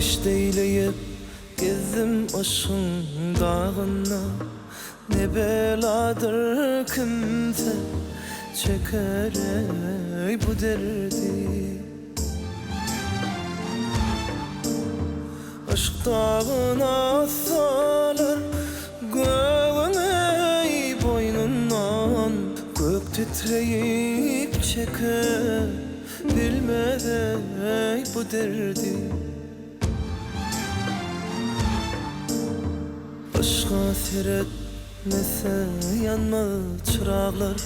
Eşteyleyip gezdim aşkın dağına, ne beladır kimse çeker ey bu derdi. Aşk dağına salar göğün ey boynundan, gök titreyip çeker bilmez ey bu derdi. Aşka seyretmese yanmaz çırağlar,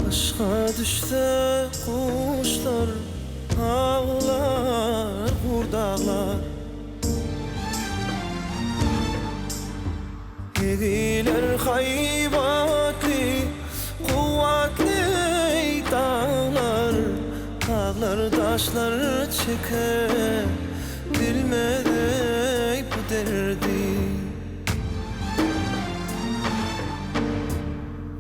aşka düşse kuşlar ağlar kurdağlar. Egiler haybatlı kuvvetli dağlar, dağlar taşlar çeker bilmez ey bu derdi.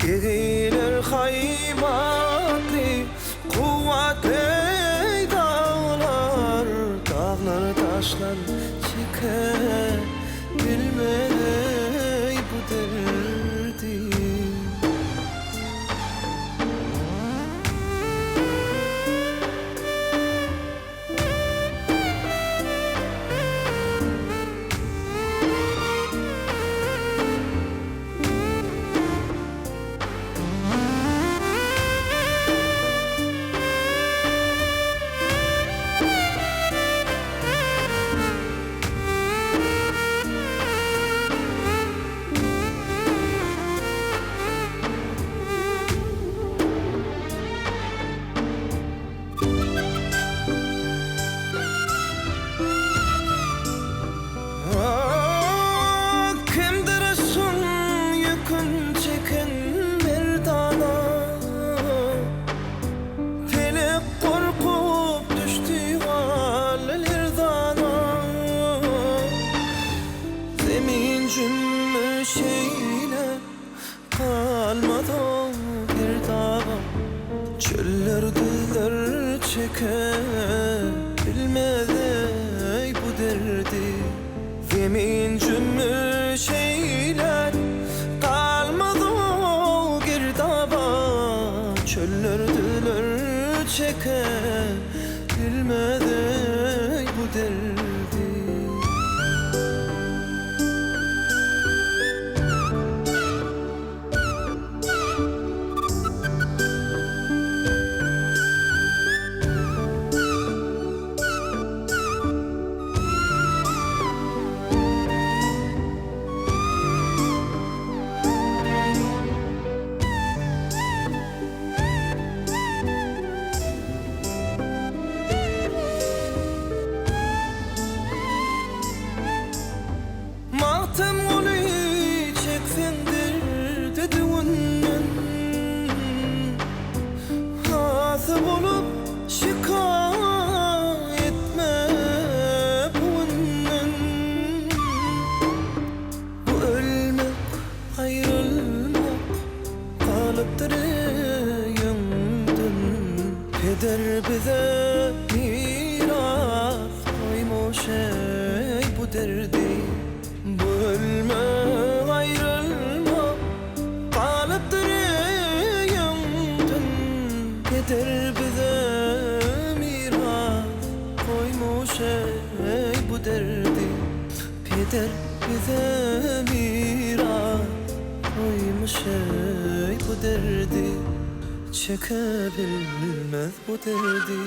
Egiler haybatlı kuvvetli dağlar, dağlar taşlar çeker bilmez ey bu derdi. Cümmü şeyle kalmadı bir dağ, çöller diller çeker bilmez ey bu derdi. Yemin cümmü şeyler kalmadı girdaba, çöller diller çeker bilmez ey bu derdi. Matem onu çeksendir dedi onun, hasip olup şikayet etme bunun. Bu ölmek ayrılmak kalıptır yandım, peder bize miras koymuş ey bu derdi. Bu ölme ayrılma kalıptır yandım, peder bize miras koymuş ey bu derdi. Peder bize miras koymuş ey bu derdi, çekebilmez bu derdi.